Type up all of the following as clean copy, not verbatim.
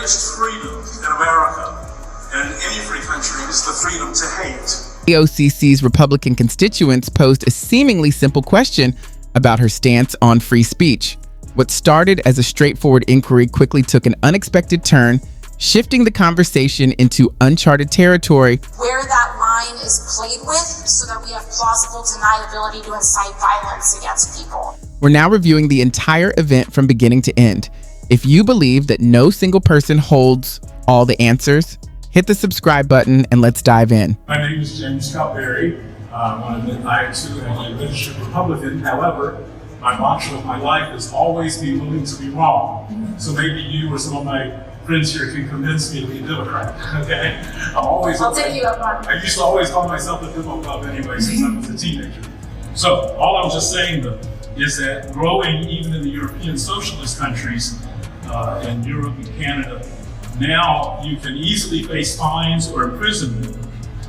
greatest freedom in America and in any free country is the freedom to hate. AOC's Republican constituents posed a seemingly simple question about her stance on free speech. What started as a straightforward inquiry quickly took an unexpected turn, shifting the conversation into uncharted territory. Where that line is played with so that we have plausible deniability to incite violence against people. We're now reviewing the entire event from beginning to end. If you believe that no single person holds all the answers, hit the subscribe button and let's dive in. My name is James Scott Berry. I too am a registered Republican. However, my mantra of my life is always be willing to be wrong. So maybe you or some of my friends here can convince me to be a Democrat, okay? I'll take you up on it. I used to always call myself a Demo Club anyway since I was a teenager. So all I was just saying though is that growing even in the European socialist countries, in Europe and Canada, now you can easily face fines or imprisonment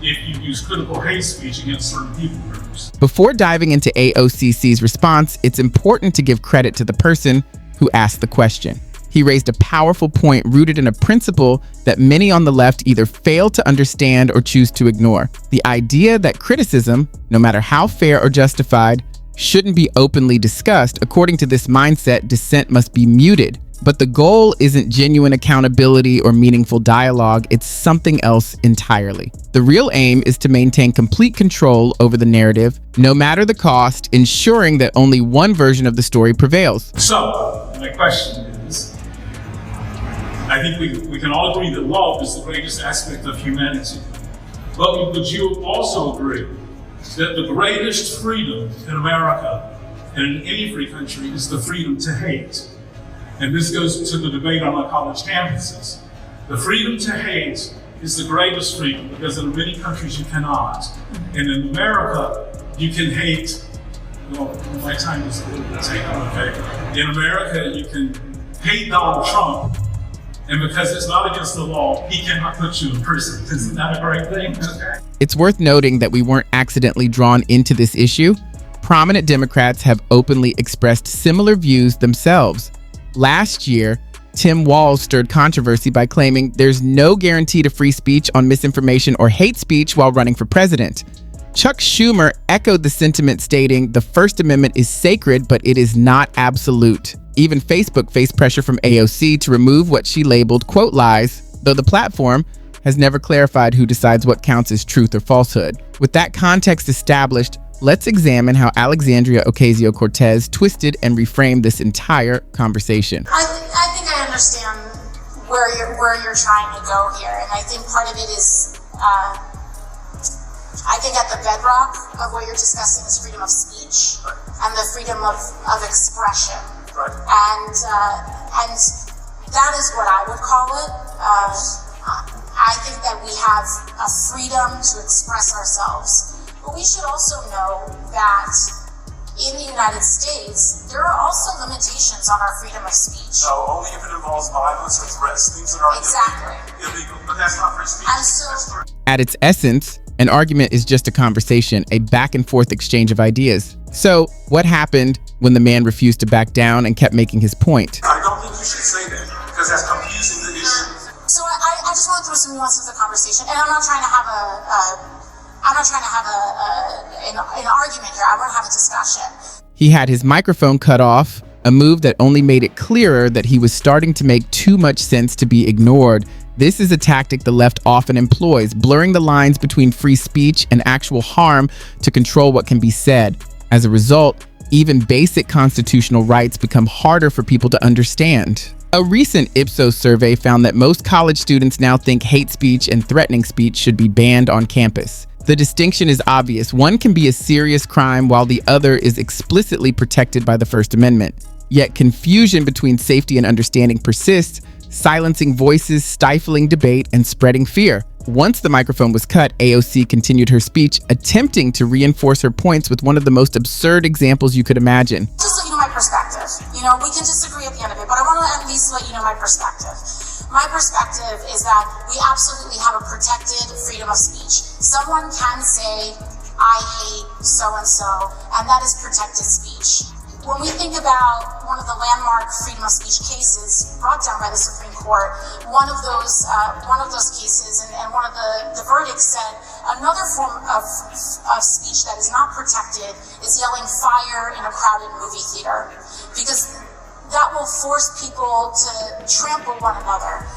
if you use critical hate speech against certain people groups. Before diving into AOC's response, it's important to give credit to the person who asked the question. He raised a powerful point rooted in a principle that many on the left either fail to understand or choose to ignore. The idea that criticism, no matter how fair or justified, shouldn't be openly discussed. According to this mindset, dissent must be muted. But the goal isn't genuine accountability or meaningful dialogue, it's something else entirely. The real aim is to maintain complete control over the narrative, no matter the cost, ensuring that only one version of the story prevails. So, my question is, I think we can all agree that love is the greatest aspect of humanity. But would you also agree that the greatest freedom in America and in any free country is the freedom to hate? And this goes to the debate on our college campuses. The freedom to hate is the greatest freedom because in many countries you cannot. And in America, you can hate, well, my time is a little bit taken, okay? In America, you can hate Donald Trump, and because it's not against the law, he cannot put you in prison. Isn't that a great thing? It's worth noting that we weren't accidentally drawn into this issue. Prominent Democrats have openly expressed similar views themselves. Last year, Tim Walz stirred controversy by claiming there's no guarantee to free speech on misinformation or hate speech while running for president. Chuck Schumer echoed the sentiment, stating the First Amendment is sacred, but it is not absolute. Even Facebook faced pressure from AOC to remove what she labeled quote lies, though the platform has never clarified who decides what counts as truth or falsehood. With that context established, let's examine how Alexandria Ocasio-Cortez twisted and reframed this entire conversation. I think I understand where you're trying to go here, and I think part of it is, I think at the bedrock of what you're discussing is freedom of speech and the freedom of expression, and that is what I would call it. I think that we have a freedom to express ourselves. But we should also know that in the United States, there are also limitations on our freedom of speech. So only if it involves violence or threats, things that are illegal. But that's not free speech. And so, at its essence, an argument is just a conversation, a back and forth exchange of ideas. So what happened when the man refused to back down and kept making his point? I don't think you should say that because that's confusing the issue. So I just want to throw some nuances of the conversation, and I'm not trying to have an argument here. I want to have a discussion. He had his microphone cut off, a move that only made it clearer that he was starting to make too much sense to be ignored. This is a tactic the left often employs, blurring the lines between free speech and actual harm to control what can be said. As a result, even basic constitutional rights become harder for people to understand. A recent Ipsos survey found that most college students now think hate speech and threatening speech should be banned on campus. The distinction is obvious. One can be a serious crime while the other is explicitly protected by the First Amendment. Yet confusion between safety and understanding persists, silencing voices, stifling debate, and spreading fear. Once the microphone was cut, AOC continued her speech, attempting to reinforce her points with one of the most absurd examples you could imagine. Just let you know my perspective. You know, we can disagree at the end of it, but I want to at least let you know my perspective. My perspective is that we absolutely have a protected freedom of speech. Someone can say, I hate so-and-so, and that is protected speech. When we think about one of the landmark freedom of speech cases brought down by the Supreme court. One of those cases, and one of the verdicts said another form of speech that is not protected is yelling fire in a crowded movie theater, because that will force people to trample one another.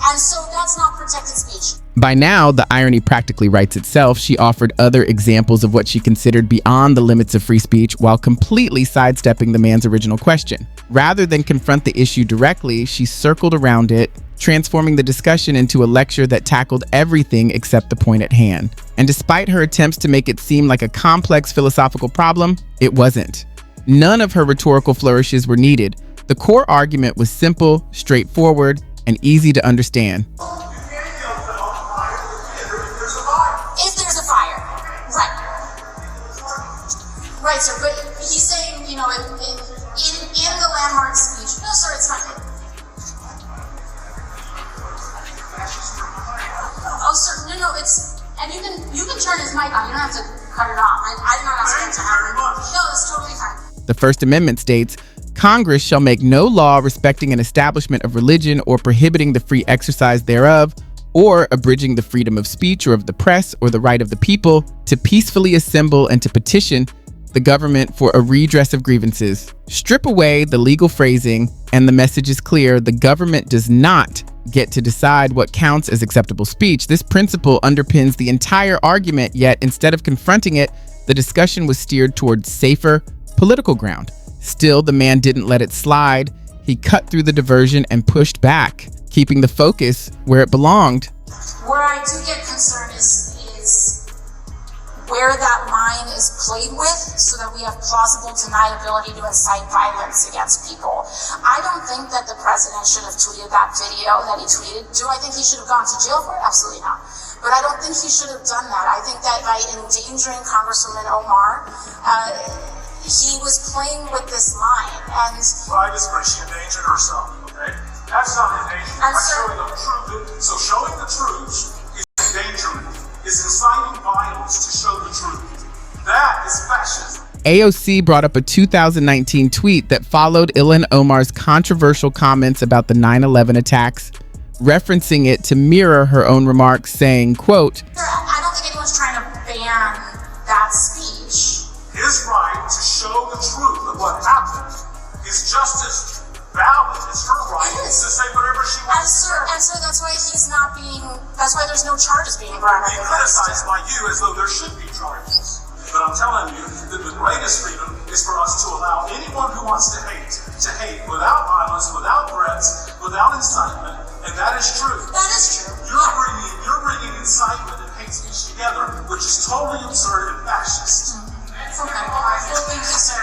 And so that's not protected speech. By now, the irony practically writes itself. She offered other examples of what she considered beyond the limits of free speech while completely sidestepping the man's original question. Rather than confront the issue directly, she circled around it, transforming the discussion into a lecture that tackled everything except the point at hand. And despite her attempts to make it seem like a complex philosophical problem, it wasn't. None of her rhetorical flourishes were needed. The core argument was simple, straightforward, and easy to understand. If there's a fire, right. Right, sir, but he's saying, in the landmark speech, no, sir, it's not. Oh, sir, no, it's, and you can turn his mic on, you don't have to cut it off. I did not ask him to have it. No, it's totally fine. The First Amendment states, Congress shall make no law respecting an establishment of religion or prohibiting the free exercise thereof, or abridging the freedom of speech or of the press or the right of the people to peacefully assemble and to petition the government for a redress of grievances. Strip away the legal phrasing and the message is clear. The government does not get to decide what counts as acceptable speech. This principle underpins the entire argument, yet instead of confronting it, the discussion was steered towards safer political ground. Still, the man didn't let it slide. He cut through the diversion and pushed back, keeping the focus where it belonged. Where I do get concerned is where that line is played with, so that we have plausible deniability to incite violence against people. I don't think that the president should have tweeted that video that he tweeted. Do I think he should have gone to jail for it? Absolutely not. But I don't think he should have done that. I think that by endangering Congresswoman Omar, he was playing with this line. And well, I disagree. She endangered herself, okay? That's not endangerment. That's showing the truth. So showing the truth is endangerment. Is inciting violence to show the truth. That is fascism. AOC brought up a 2019 tweet that followed Ilhan Omar's controversial comments about the 9/11 attacks, referencing it to mirror her own remarks, saying, quote, I don't think anyone's trying to ban that speech. His right to show the truth of what happened is just as valid. It's her right to say whatever she wants. And sir, that's why that's why there's no charges being brought up. Being criticized by you as though there should be charges. But I'm telling you that the greatest freedom is for us to allow anyone who wants to hate without violence, without threats, without incitement, and that is true. That is true. You're bringing incitement and hate speech together, which is totally absurd and fascist. Okay, thank you, sir.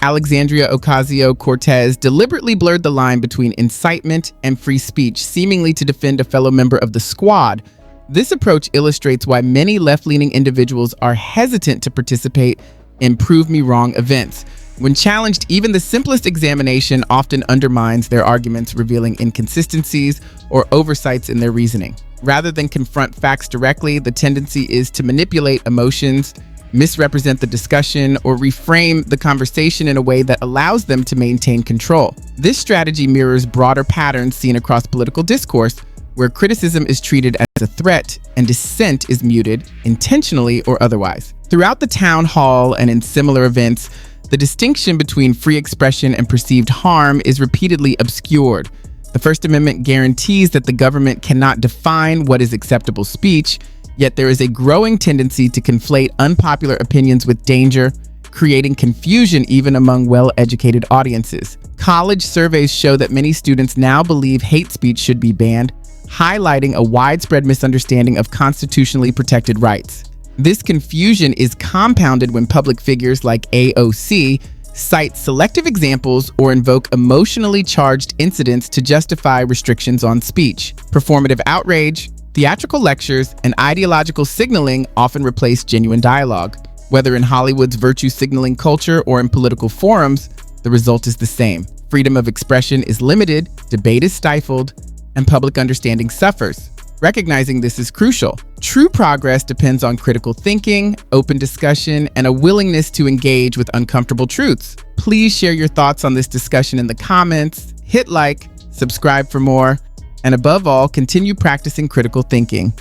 Alexandria Ocasio-Cortez deliberately blurred the line between incitement and free speech, seemingly to defend a fellow member of the squad. This approach illustrates why many left-leaning individuals are hesitant to participate in prove me wrong events. When challenged, even the simplest examination often undermines their arguments, revealing inconsistencies or oversights in their reasoning. Rather than confront facts directly, the tendency is to manipulate emotions, misrepresent the discussion, or reframe the conversation in a way that allows them to maintain control. This strategy mirrors broader patterns seen across political discourse, where criticism is treated as a threat and dissent is muted, intentionally or otherwise. Throughout the town hall and in similar events, the distinction between free expression and perceived harm is repeatedly obscured. The First Amendment guarantees that the government cannot define what is acceptable speech, yet there is a growing tendency to conflate unpopular opinions with danger, creating confusion even among well-educated audiences. College surveys show that many students now believe hate speech should be banned, highlighting a widespread misunderstanding of constitutionally protected rights. This confusion is compounded when public figures like AOC cite selective examples or invoke emotionally charged incidents to justify restrictions on speech. Performative outrage, theatrical lectures, and ideological signaling often replace genuine dialogue. Whether in Hollywood's virtue signaling culture or in political forums, the result is the same. Freedom of expression is limited, debate is stifled, and public understanding suffers. Recognizing this is crucial. True progress depends on critical thinking, open discussion, and a willingness to engage with uncomfortable truths. Please share your thoughts on this discussion in the comments, hit like, subscribe for more, and above all, continue practicing critical thinking.